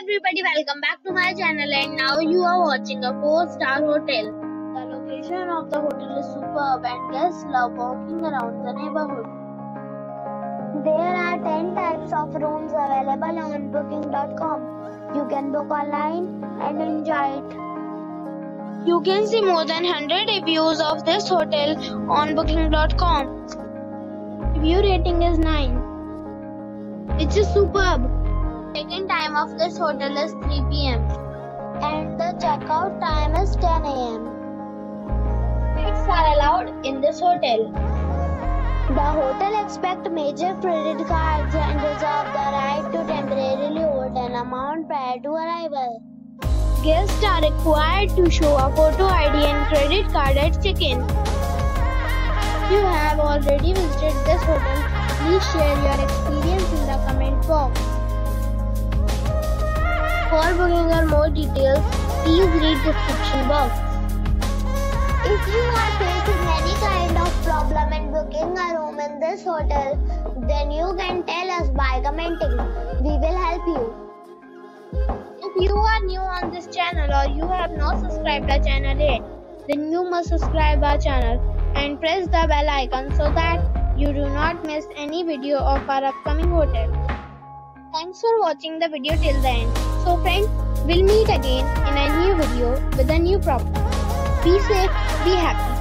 everybody, welcome back to my channel, and now you are watching a 4-star hotel. The location of the hotel is superb and guests love walking around the neighborhood. There are 10 types of rooms available on booking.com. You can book online and enjoy it. You can see more than 100 reviews of this hotel on booking.com. Review rating is 9. Which is superb. Check-in time of this hotel is 3 p.m. and the checkout time is 10 a.m. Pets are allowed in this hotel. The hotel accepts major credit cards and reserves the right to temporarily hold an amount prior to arrival. Guests are required to show a photo ID and credit card at check-in. If you have already visited this hotel, please share your experience in the comment box. For booking or more details, please read description box. If you are facing any kind of problem in booking a room in this hotel, then you can tell us by commenting. We will help you. If you are new on this channel or you have not subscribed our channel yet, then you must subscribe our channel and press the bell icon so that you do not miss any video of our upcoming hotel. Thanks for watching the video till the end. So friends, we'll meet again in a new video with a new property. Be safe, be happy.